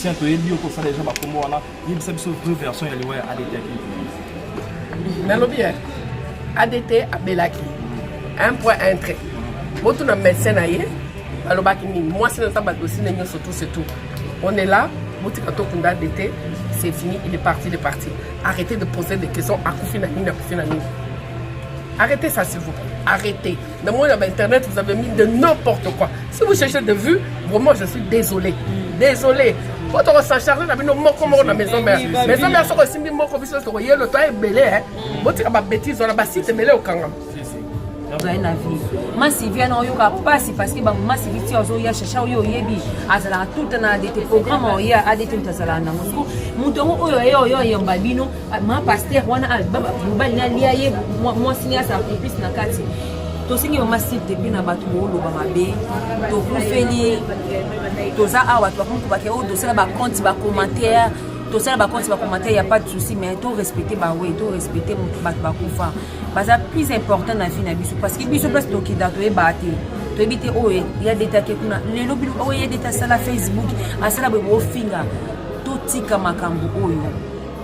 musicien to yebi ko ça déjà ba kombo wana yebi ça biso vraie version ya liwa ADT nalobi ADT abelaki un point un trait botu na médecin na ye alobaki nini moi c'est ça ba dossier na surtout c'est tout on est là botu ka to kunda ADT c'est fini il est parti arrêtez de poser des questions akufi na nini arrêtez ça s'il vous plaît arrêtez dans mon internet vous avez mis de n'importe quoi si vous cherchez de vues vraiment je suis désolé quand on s'en charge, on a mis nos mots comme on a maison mère. Maison mère, sont aussi mis mots comme ça, le temps est belé. Bon, tu as ma bêtise, on a bassi, c'est belé au Kangam. Moi, si vient en yoga passe parce que moi, si vite aux oya chercher au yebi, azala tout un des programmes au ya ADT tazala na Moscou. Mutongo oyo yambabino, ma pasteur wana album, mobali liaye, moi signer ça plus na kati. Tosingi mama site depuis na batu bolo ba mabe to kufeli toza awa to ba ke o dossier ba compte ba commentaire to ça ba compte ba commentaire y a pas de souci mais to respecter ba ouais to respecter mutu ba kufa baza plus important na vie na biso parce que biso place to kida to e bate to ebite o ya data ke kuna lelo bi o ya data sala Facebook asala bo finga to tika makambo oyo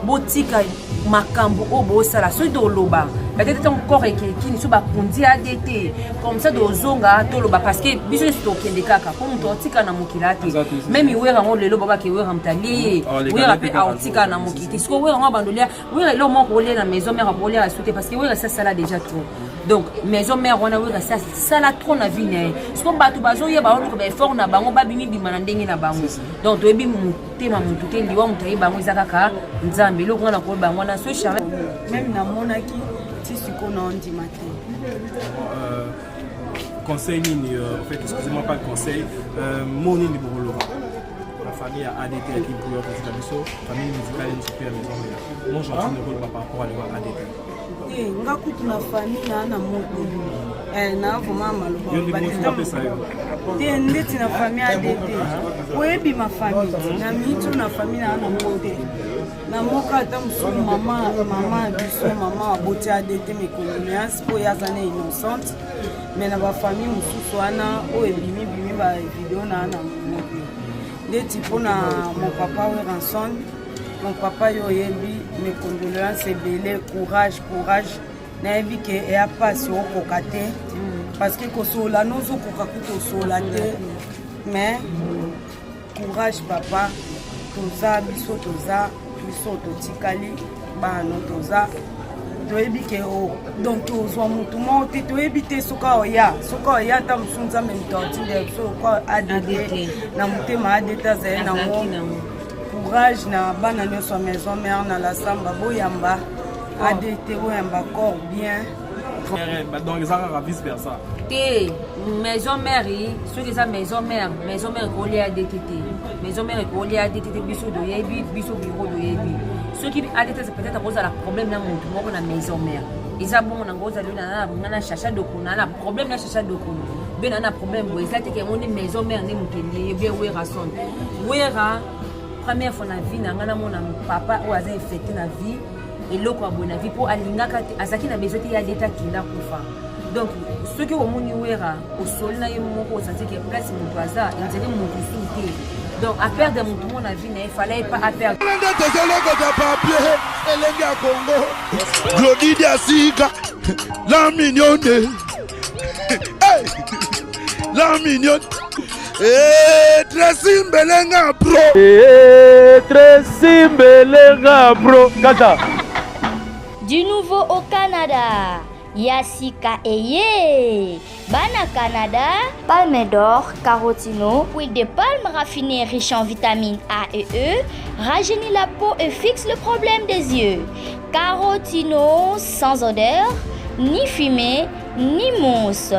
botika makambo obo sala so do loba peut-être encore qui so ba kundi ADT comme ça do zonga to loba parce que biso to kende kaka comme to tika na mokilate même wera ngo lelo baba ke wera mtali wera pe autika na mokiti so wera ngo bandolia wera lo moko le na maison mère pour les souter parce que wera ça sala déjà trop donc maison mère on a wera ça sala trop na vie ne so ba to bazo ye ba ko be fort na bango ba bimi bima na ndenge na bango donc to ebi mutema mutu te liwa mutai bango zakaka nzambe lo ngana ko bango na so charme même na monaki si ce qu'on a dit matin. Conseil mini, en fait, excusez-moi pas le conseil, mon ni Borolo. La famille a ADT qui pour la famille musicale et super maison. Moi j'entends le rôle par rapport à l'ADT. Eh, nga kutu na famille na moko. Na vraiment malo. Yo ndi mo ça yo. Te ndeti na famille ADT. Oyebi ma famille. Na mitu na famille na moko. Na moka ata musu mama biso mama aboti ADT mes condoléances pour yazane innocente mais na ba famille mususu wana o ebimi ba vidéo na mobi ndeti pona mon papa Weranson mon papa yo yebi mes condoléances ebele courage na yebi ke e a passe o kokate parce que kosola nozo kokakuto sola te mais courage papa toza biso toza biso totikali bano toza toyebi ke o donc tozwa mutu mo te toyebi te soka oya ta musunza mentotinde soka ADT na mutema ADT azali nango courage na bana nyonso maison mère na la samba boyamba ADT boyamba corps bien donc les arts vice versa te maison mère ceux qui ça maison mère collé à ADT maison mère collé à ADT biso do yebi biso bureau do yebi ceux qui ADT c'est peut-être à cause de la problème na mutu moko na maison mère ils a bon na ngoza luna na chacha de kuna na problème na chacha de kuna ben na problème bo ça te que on maison mère ne muteli bien wera son wera première fois na vie na ngana mona papa ou aza fêté na vie et loko abona vie pour alingaka azaki na besoin ya data kinda kufa donc ceux qui ont moni wera au sol na yemoko ça c'est que place mon hasard ils étaient mon souté donc à perdre mon tout mon vie il fallait pas à perdre Glody Diasiga la mignonne la mignonne Tracy Mbelenga pro Tracy Mbelenga pro Kata. Du nouveau au Canada, Yassika Eye, Bana Canada, palme d'or, carotino, huile de palme raffinée riche en vitamines A et E, rajeunit la peau et fixe le problème des yeux. Carotino sans odeur, ni fumée, ni mousse.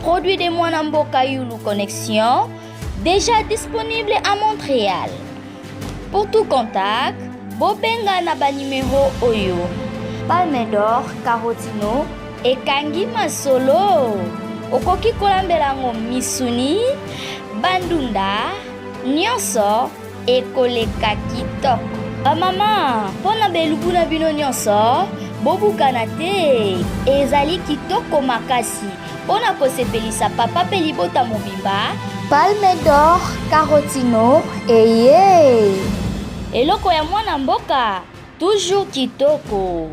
Produit de Mwanambo Kayulu Connexion, déjà disponible à Montréal. Pour tout contact, Bobenga Naba numéro Oyo. Palme d'or, carotino, et Kangi Masolo. Okoki kolambelango misuni, bandunda, nyonso, et koleka kitoko. Maman, pona belubu na bino nyonso, bobu kanate, ezali kitoko makasi. Pona kosepelisa papa pe libota mobimba, Palme d'or Carotino eye. Eloko ya mwana mboka toujours kitoko.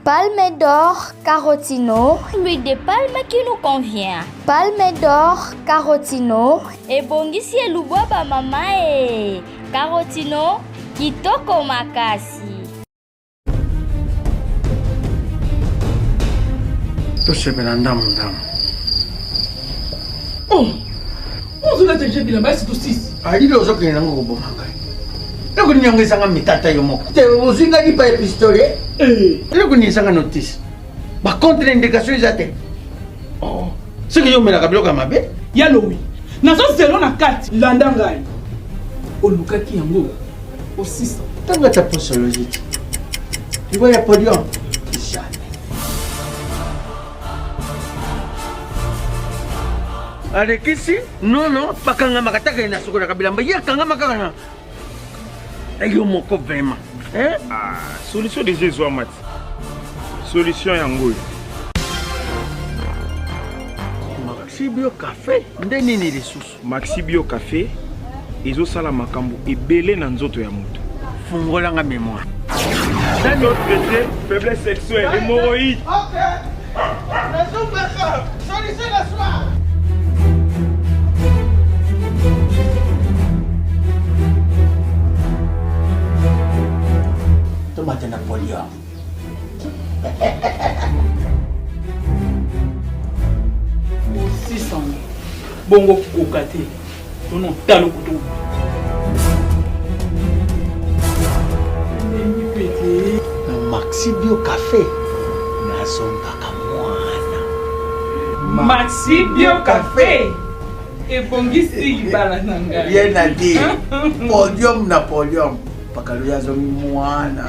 Palme d'or Carotino, l'huile de palme qui nous convient. Palme d'or Carotino et bongisi elubwa ba mama e. Carotino kitoko makasi. tosepela ndamu. ozula te bilamba esi tosisi alili ozokende nango koboma ngai ekoninyangwisanga mitata yo moko te ozwingaki pa epistole elekoninisanga notice bacontre indication eza te soki yomelaka biloko ya mabe yalowi nazozelo na kati landa ngai olukaki yango osisa ntango ata posologie te libo ya podium alekisi nono bakangamaka taka na sokolaka bilamba ye akangamaka na yo moko vraiment solution déjà ezwa mati solution yango oyo Maxi Bio Café nde nini lisusu Maxi Bio Café ezosala makambo ebele na nzoto ya moto fungolanga mémoire traité faiblesse sexuelle hémorroïde solution la soir. Tomate Napoléon. bongo kokate tono talo kutu Maxi Bio Café nazombaka mwana Maxi Bio Café ebongisi libala na ngai bien à dire podium Napoléon pakalo yazongi mwana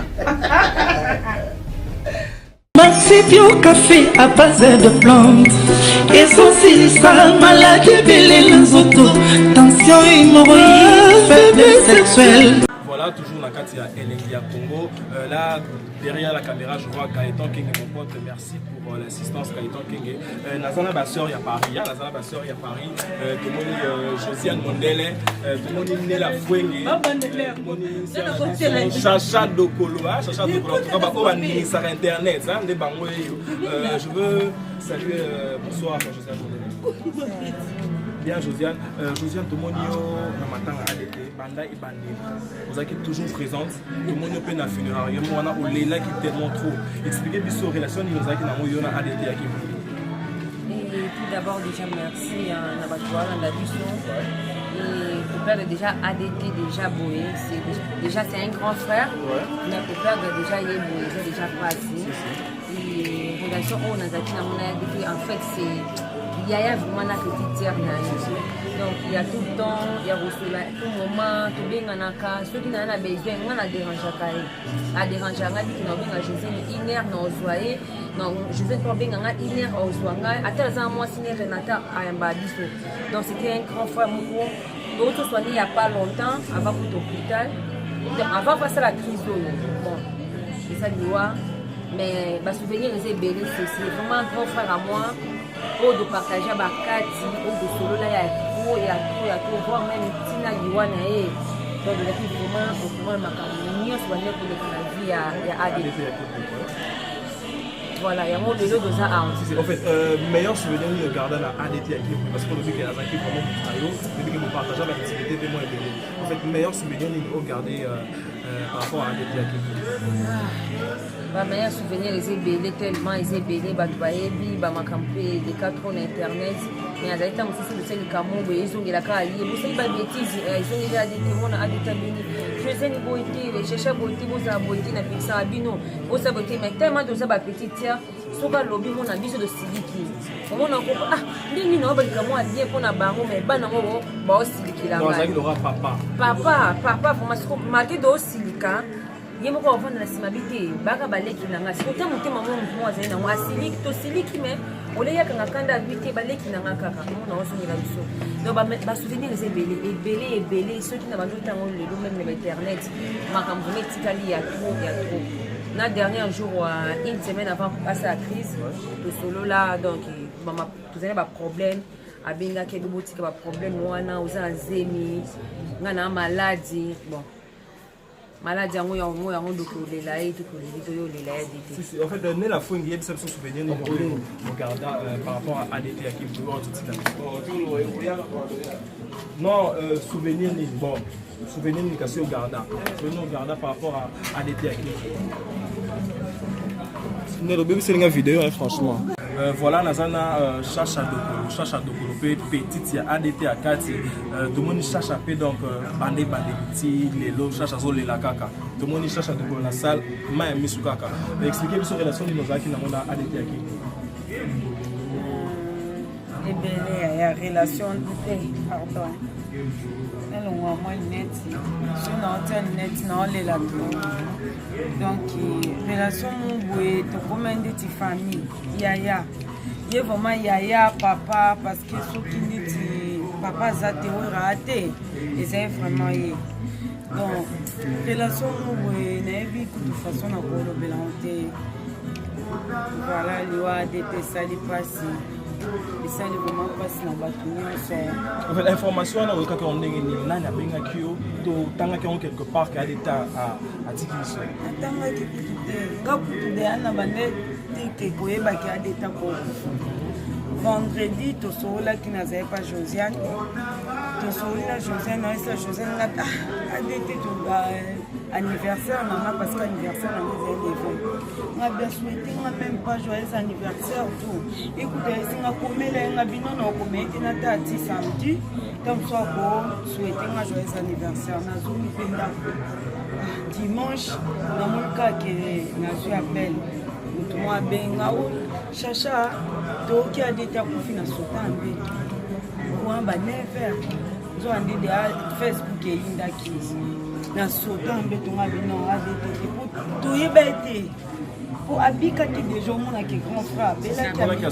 Maxi Bio Café à base de plantes essentielles maladie belé les autos tension hémorroïde faiblesse sexuelle. Voilà, toujours la carte Elengia Congo. Là, derrière la caméra, je vois Gaëtan King, mon pote. Merci pour l'assistance, Gaëtan King. Nazana Basseur, il y a Paris. Nazana Basseur, il y a Paris. Tout le monde, Josiane Mondele. Tout le monde, Nela Fouengue. Chacha Dokolo. Chacha Dokolo. En tout cas, on va sur Internet. Je veux saluer. Bonsoir, Josiane Mondele. Bien, Josiane. Josiane, tout le monde, Namatanga ADT, Banda et Bandé. Vous êtes toujours présente. Tout le monde peut na funéraire. On a Oléla qui est tellement trop. Expliquez bien sur relation nous avons na ADT à qui. Et tout d'abord déjà merci à Nabatouala, à la vision. Et pour père déjà ADT déjà Boé, déjà c'est un grand frère. Mais pour père déjà il est Boé, c'est déjà passé. Et relation on a dit en fait c'est il y a vraiment la petite terre. Donc il y a tout le temps, il y a tout moment, tout bien en cas, ceux qui n'en ont besoin, on a dérangé à déranger, on a dit qu'on a besoin de José une heure dans Ozoaé, non José pas bien on a une heure à Ozoaé, à tel moment moi signé Renata à Mbadiso. Donc c'était un grand frère mon d'autres soignés il n'y a pas longtemps avant pour l'hôpital, avant de passer la crise bon c'est ça l'IWA, mais ma souvenir les ébélés c'est vraiment un grand frère à moi. De partager ma carte, de solo là, il y a tout, voir même Tina Liwana et donc de la vie vraiment ma caméra, soit né pour la vie à ADT. Voilà, il y a mon vélo de ça. En fait, meilleur souvenir de garder la ADT parce qu'on a vu qu'il y a un qui vraiment depuis que vous partagez l'activité de moi et bébé. En fait, meilleur souvenir de garder par rapport à ADT ma meilleur souvenir les ébélés tellement les ébélés batwayebi ba makampé des 4 ans internet mais à d'ailleurs aussi c'est le Cameroun ils ont la cas lié vous savez pas bêtises ils ont déjà des témoins à des tabini je sais ni boité les chercheurs boité vous a boité na pizza abino vous savez boité mais tellement de ça ba petite tiers soka lobby mon abiso de siliki on a ko ndini no ba kamo alié pour na bango mais bana mo ba siliki là papa vraiment ce qu'on m'a dit de silika ye moko avanda na nsima bite baka baleki na nga sikota motema mo motu mo azali nango asiliki tosiliki me oleyaka nga kanda bite baleki na nga kaka mona ozongela biso donc basouvenir eza ebele soki na bando ntango lelo meme na bainternet makambo me etikali ya trop na dernier jour une semaine avant passer la crise tosolola donc tozali baproblème abengaki ebi botika baproblème wana oza na zemi nga na maladi bon maladi yango yango tokolela ye tokoleli toyolela ye ADT. En fait, ne la fois il y a des souvenirs nous regardant par rapport à ADT à qui vous non, souvenir ni bon, souvenir ni cassé au Garda. Souvenir au Garda par rapport à ADT à qui. C'est une vidéo, franchement. Voilà, Nazana Chacha Dokolo, petite, il y a ADT à 4, tout le monde cherche à paix, donc bandé, petit, les lots, cherche à zoler la caca. Tout le monde cherche à Dokolo la salle, ma mis sous caca. Expliquez sur la relation de nos qui n'ont pas ADT à qui. Eh bien, il y a relation, pardon. Elle a moins net, sur notre net, non, les là. Donc, relation, oui, tu commandes tes familles, yaya. Il y a vraiment yaya, papa, parce que ceux qui disent papa, ça te raté, et c'est vraiment y. Donc, relation, oui, n'a vu que de façon à quoi le bélanté. Voilà, l'IOA d'été, ça les passe. Et ça, les vraiment passe dans la bâtonnière. En fait, l'information, on a quelque part qui a l'état à Tikis. Vendredi, tu seras là qui n'avait pas Josiane. Tu seras là, Josiane, a été anniversaire, parce que l'anniversaire, on a bien souhaité, on n'a même pas joyeux anniversaire. Écoutez, si on a commis les habitants, on a commis les samedi, comme ça, on souhaite un joyeux anniversaire. On a zoomé dimanche, on a mon cas qui est appel. Nous avons bengaou, chacha, qui a des tapous qui n'a sauté en bête. Pour un banner vert, nous avons dit Facebook et Linda Kiss. Na sauté en bête, on a vu non, a des pour tout y bête. Pour habiter qui des gens qui est grand frère, belle qui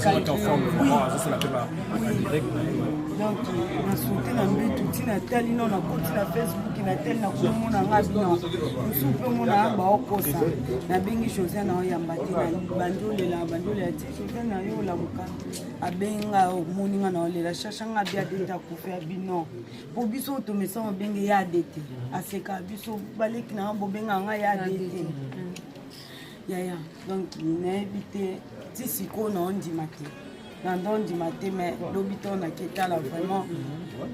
donc, on a sauté dans le but, tout na tel, on a côté na Facebook, na tel, na comment on a rabino. Nous soupons mon arbre au posa. Na bengi chose na oyambati na bandole la bandole ya chose na yo la muka. Abenga moninga na ole la chachanga bia deta ko faire bino. Pour biso to mesa on bengi ya dete. Aseka biso baleki na bo benga nga ya dete. Ya donc na éviter ti siko na on di matin. Dans du matin, mais l'habitant n'a qu'à là vraiment,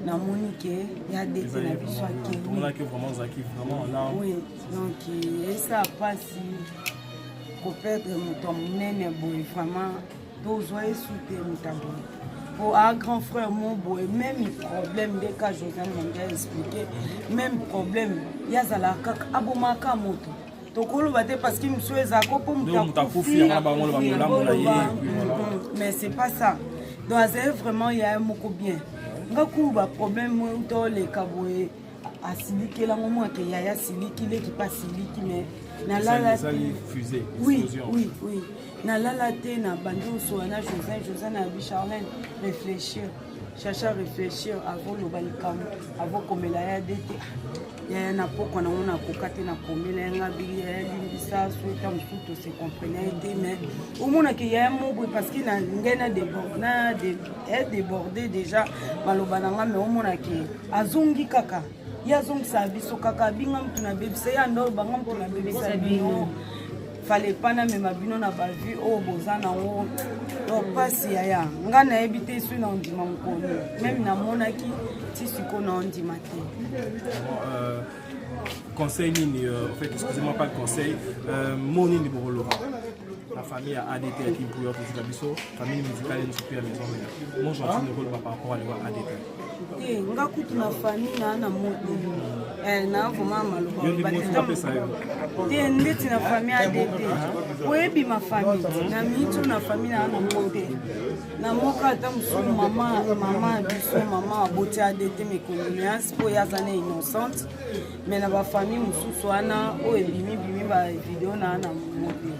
n'a monique, il y a des télévisions qui on a que vraiment Zaki, vraiment là. Oui, donc et ça passe pour perdre mon temps, vraiment, tous joyeux soutenir mon tabou. Pour un grand frère, mon boy, même problème, des cas, Josiane m'a expliqué, même problème, il y a la caca, abomaka moto. Parce qu'il me souhaite mais c'est pas ça. Donc vraiment il y a un mot bien. Ngakuba problème dans les caboués à siliki la moment que y a siliki qui pas siliki mais na la fusée. Oui. Na la na bando so na José na Charlène réfléchir. Chercher à réfléchir avant le balikam, avant comme il a été. Il y a un apport qu'on a cocaté na comme il a ça souhaite un tout se comprenait mais au moins qu'il y a un mot parce qu'il a débordé déjà malobananga mais au moins qu'il azungi kaka ya zungi sa biso kaka bingam tuna bébé c'est un autre bangam tuna bébé ça bino fallait pas na même bino na ba vie au bozana o donc passe ya ngana ebité sur na ndima mkono même na monaki ti siko na ndima te conseil ni en fait excusez-moi pas le conseil moni ni borolo la famille a ADT qui pour petit biso famille musicale ni super à maison mais mon gentil ne rôle pas par rapport à ADT nga kutu na famille na moto na vraiment maloba te ndeti na famille ADT oyebi ma famille na mitu na famille na moto na moka ata musu mama biso mama aboti ADT mes condoléances po yazana innocente mais na ba famille mususu wana oyebimi bimi ba vidéo na moto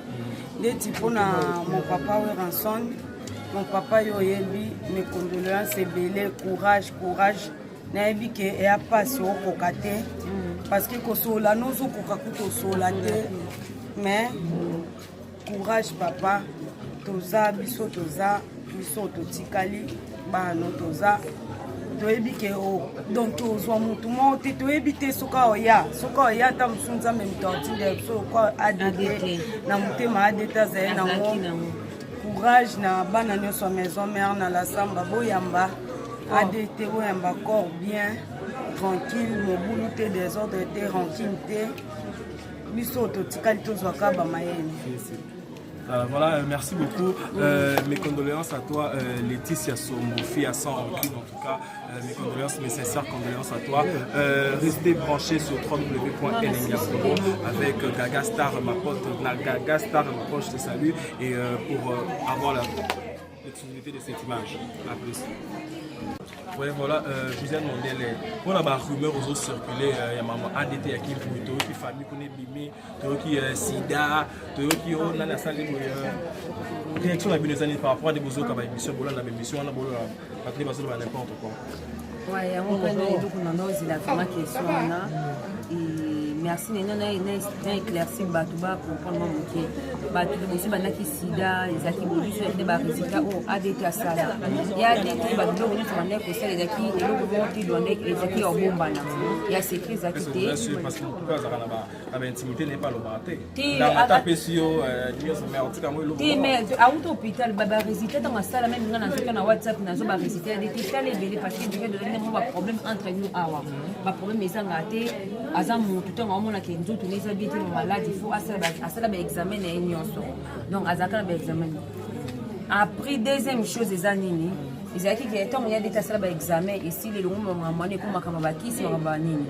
ndeti pona mon papa we ranson. Mon papa yoyebi mes condoléances belé courage nayebi ke e a passé au kokate parce que kosola nozo kokakuto solate mais courage papa toza biso totikali bano toza toyebi ke donc tozwa mutu moko te toyebi te soka oya ata mosu nzambe moto atinde so kwa ADT na motema ADT azali nango courage na bana nyonso ya maison mère na la samba boyamba ADT boyamba corps bien tranquille mobulu te désordre te rancune te biso totikali tozwaka bamayene. Voilà, merci beaucoup. Mes condoléances à toi, Laetitia Sombofi, à 100 rancune en tout cas. Mes condoléances, mes sincères condoléances à toi. Restez branchés sur www.elenga.com avec Gaga Star, ma pote. Gaga Star, ma pote, je te salue. Et pour avoir l'exclusivité de cette image. À plus. Oui, voilà, Josiane Mondele. On a des rumeurs aux autres circulées. Il y a maman ADT qui est pour qui famille qu'on est bimé, qui est SIDA, qui on a la salle de réaction à des années par rapport à des besoins comme émission, on a émission, on a battu parce que n'importe quoi. Oui, on a vraiment question là. Merci n'a éclairci Batouba pour prendre mon bouquet. Batouba aussi banaki sida, les acquis bonus sur les résultats au ADT à Sala. Il y a des qui Batouba bonus sur les acquis et les acquis et le qui doit les acquis au Bombana. Il y a ces crises acquittées. Parce que la intimité n'est pas le bâté. Dans la tapécio, mais à l'hôpital, baba résultat dans la salle même dans WhatsApp, dans la résultat des détails les parce que il y a un problème entre nous awa. Ba problème est engagé, azam tout temps on a qu'un jour les habitués malades il faut à ça examen et nyonso donc azaka ba examen après deuxième chose des années ils a qui est il y a des tas là examen ici les longs maman comme makamba kisi makamba nini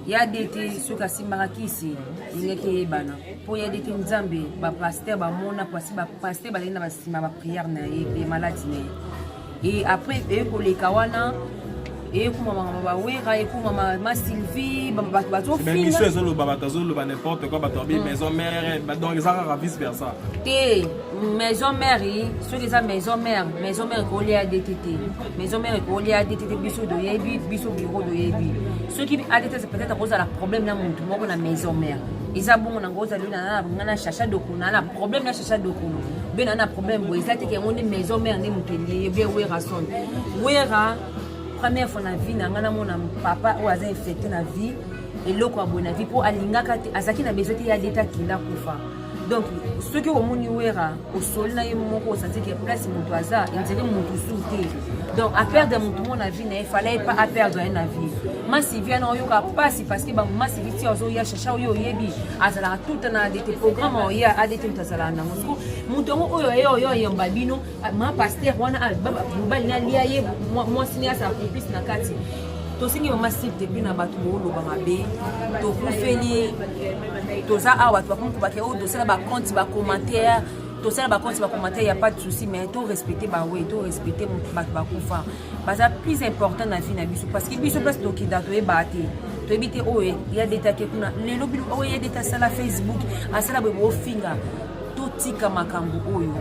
il y a des ceux qui simara kisi il est qui bana pour il y a des nzambe ba pasteur ba mona ba pasteur ba lina ba sima ba prière na et malade et après eux pour les kawana et comme maman wera et comme maman Sylvie bato mais monsieur zolo babatazo le n'importe quoi bato maison mère donc ça va vice versa té maison mère ceux qui ça maison mère ko li ADTT maison mère ko li ADTT biso do yebi biso bureau do yebi ceux qui ADTT c'est peut-être à cause de la problème na muntu moko na maison mère isa bongo na ngoza luna na chacha dokuna na problème na chacha dokuna ben na problème bo isa te ke ngone maison mère ni mutu li be wera son wera première fois na vie na ngana mona papa ou aza infecté na vie et loko a bonne vie pour alingaka te azaki na besoin te ya d'état kila kufa donc ceux qui au moni wera au sol na yemoko santi que place mutu aza intérêt mutu souté donc à perdre mutu mon vie na il fallait pas à perdre na vie masi vient na yoka passe parce que ba masi viti ozo ya chacha yo yebi azala tout na des programmes ya ADT mtazala na Moscou mutu oyo yomba bino ma pasteur wana baba mobali na liaye moi signer sa complice na kati to singi mama site depuis na batu bolo ba mabe to kufeli to za awa to bakonko ba ke o dossier ba compte ba commentaire to ça ba compte ba commentaire y a pas de souci mais to respecter ba ouais to respecter ba kufa ba ça plus important na vie na biso parce que biso place to kida to e bate to ebite o il y a des tas que kuna le lobby o il y a des tas sur la Facebook asala bo finga to tika makambo oyo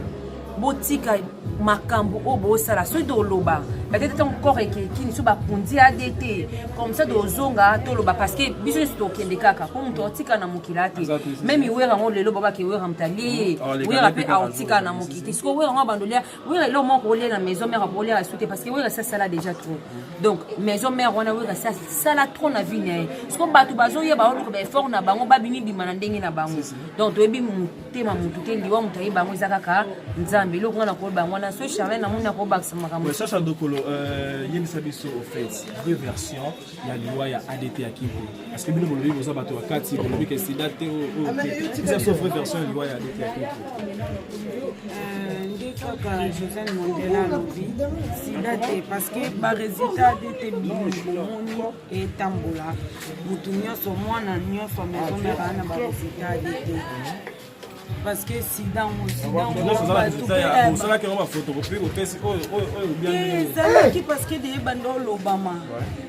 botika makambo obo sala so do loba peut-être encore qui ni so ba kundi ADT comme ça do zonga to loba parce que biso to kende kaka comme to tika na mukilati même wera ngo lelo baba ke wera mtali wera pe autika na mukiti sko wera ngo bandolia wera lo mo ko na maison mère pour les souter parce que wera ça là déjà trop donc maison mère on a wera ça là trop na vie né sko batu bazo ye ba on ko be fort na bango ba bini bimana ndenge na bango donc to ebi mutema mutuke liwa mutayi bango zakaka nzambe lo ngana ko bango na so charler na mona ko baksa makambo ça ça dokolo yebisa biso au fait deux versions ya liwa ya ADT à Kivu parce que bino bolobi boza bato wakati bolobi ke sida te o ça c'est vraie version ya liwa ya ADT à Kivu ndikaka Josiane Mondela lobi sida te parce que ba résultat ADT bino moni etambola mutu nyonso mwana nyonso maison mère na ba résultat ADT parce que sida ça que on va photocopier au test bien qui parce que des bandes l'Obama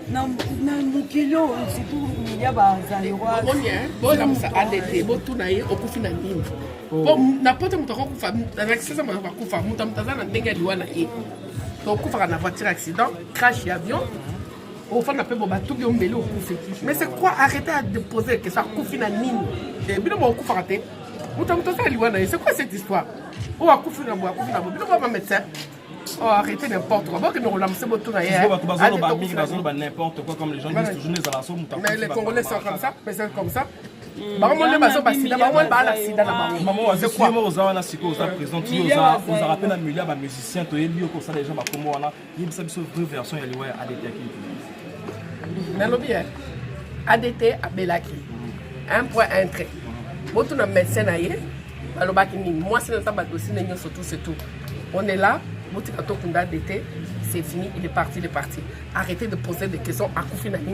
na mukilo surtout il y a ba zalwa bon comme ça ADT bon tout na okufi na ndini bon n'importe mutu akufa avec ça ma kufa mutu mtazana ndenge liwana donc kufa na voiture accident crash avion au fond après bon tout bien mbele okufi mais c'est quoi arrêter à déposer que ça kufi na nini et bino mo kufa raté c'est quoi cette histoire? Oh, à Koufina, bino pas médecin. Oh, arrêtez n'importe quoi. Que nous relancez votre tour ailleurs. N'importe quoi, comme les gens disent toujours les alençons. Mais les Congolais sont comme ça, mais c'est comme ça. Maman, on est basé au sida, maman, on parle à sida là-bas. Maman, c'est quoi? Aux awana siko, aux présents, aux rappels à milliards de musiciens, tu es lié comme ça, les gens, comme on a, il y a une vraie version, il y a ADT qui. Mais le bien, ADT à Belaki. Un point, un trait. Moi, tout le médecin ailleurs, moi, c'est notre dossier, c'est tout. On est là, ADT, c'est fini, il est parti. Arrêtez de poser des questions à Koufinani.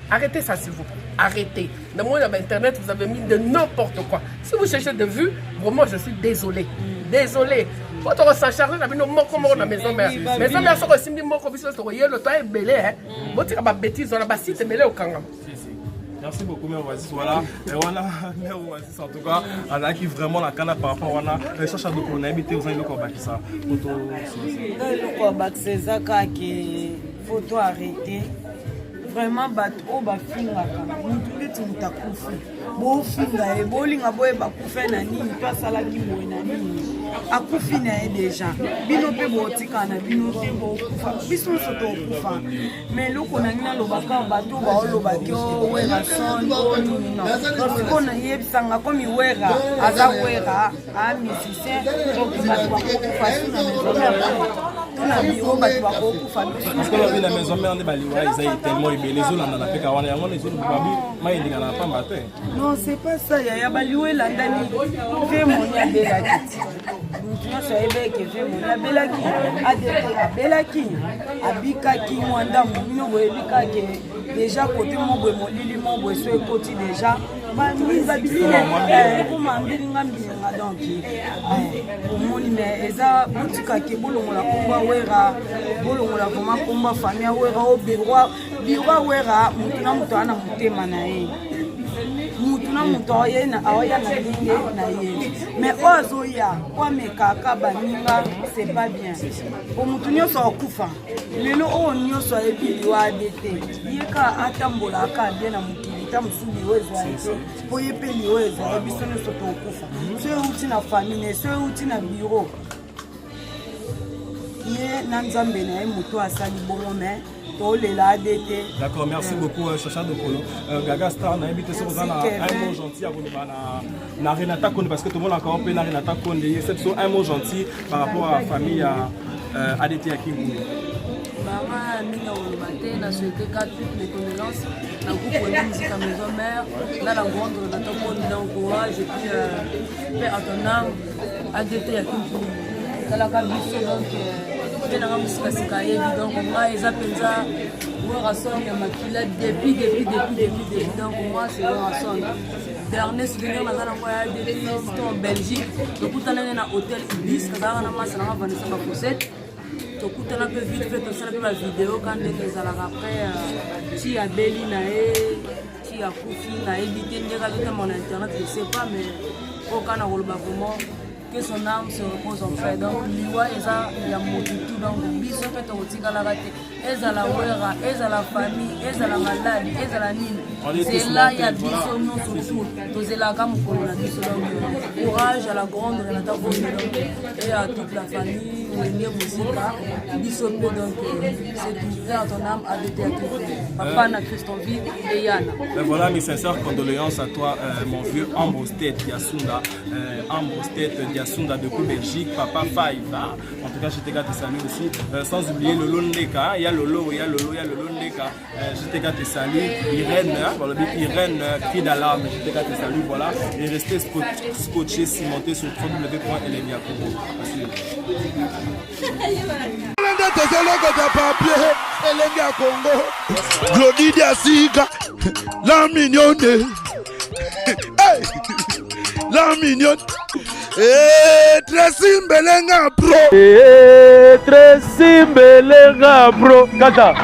Arrêtez ça, s'il vous plaît. Arrêtez. Dans mon internet, vous avez mis de n'importe quoi. Si vous cherchez de vues, vraiment, je suis désolé. Désolé. Faut te recharger la maison mère. Maison mère, ça aussi, le toit est belé. Vous avez des bêtises, on a des sites belés au Kangam. Merci beaucoup, Mère Oasis. Voilà, Mère Oasis, en tout cas, on a qui vraiment la canne par rapport à la cherche de qu'on a habité aux amis locaux. Ça, photo arrêtée. Vraiment bato bafingaka mutu neti mutu akufi bofinga ye bolinga boyeba kufa na nini to asalaki boye na nini akufi na ye deja bino mpe botika na bino te bokufa biso nyonso tokufa mais eloko na nini alobaka bato baolobaki owera son onini siko nayebisanga komi wera aza wera musicien bato bakokufa si na maison tona biro bato bakokufa parce que la maison mère nde baliwa eza tellement les autres dans la péka wana yango les autres babi maïndinga na pamba te. Non, c'est pas ça, ya baliwe la ndani ve monia belaki. Mutuno so ebeke ve monia belaki adete abelaki abikaki mwanda munyo boyebikaki déjà côté mobwe molili mobwe so ekoti déjà ba miza bisile ko mambilinga mbinga donc omoni mais eza butika ke bolongola komba wera bolongola koma komba famille wera o birwa wera mutuna muto ana mutema na ye mutuna muto oyena aoya na linge na ye mais ozoya kwa mekaka baninga c'est pas bien o mutunyo so okufa lelo o nyoso ebili wa adete yeka atambola aka bien na mukili tamusuli wezo aite boye peli wezo biso nyoso to okufa so uti na famille so uti na bureau ye na nzambe na ye muto asali bongo mais d'accord, merci beaucoup Chacha de Polo. Gaga Star n'a invité sur un mot gentil à vous na Renata Konde parce que tout le monde a encore appelé la Renata Konde. C'est un mot gentil par rapport à la famille ADT à Kingu. Maman Mina Olomate n'a souhaité qu'à toutes mes condoléances. Dans le groupe de musique à maison mère, là la grande Renata Konde n'a encourage et puis père à ton âme ADT à Kingu. Dans la cabine donc. Dans musique sika évident moi eza penza wera son ya makila depuis donc moi c'est wera son dernier souvenir na zana kwa depuis en Belgique tokutana na hôtel Ibis kazana na masa na Vanessa Bakosette tokutana peu vite fait ça la vidéo quand les ala après ti a beli na e ti a kufi na éviter ndeka tout mon internet je sais pas mais aucun na roloba vraiment que son âme se repose en paix. Donc, l'Iwa est la multitude. Donc, biso fait au Tigalagate, est à la Wera, est à la famille, est à la maladie, est à la Nine. C'est là, il y a biso, non, surtout. Tous la gamme pour la biso. Courage à la grande Renata Konde et à toute la famille, Wenge Moussika, biso, donc, c'est tout. Faire ton âme à l'été. Papa, na Christovie et Yana. Voilà, mes sincères condoléances à toi, mon vieux Ambostet Yasunda, Ambostet Yasunda de Belgique, Papa Faïva. En tout cas, je te garde te saluer aussi. Sans oublier le Londeka, il y a Lolo, il y a Lolo, il y a le Londeka. Je te garde te saluer. Irène, cri d'alarme, je te garde te saluer. Voilà. Et restez scotché, cimenté sur www.elenia.congo. Glody Asika, la mignonne. Hey, la mignonne. Tracy Mbelenga bro. Tracy Mbelenga bro. Kata.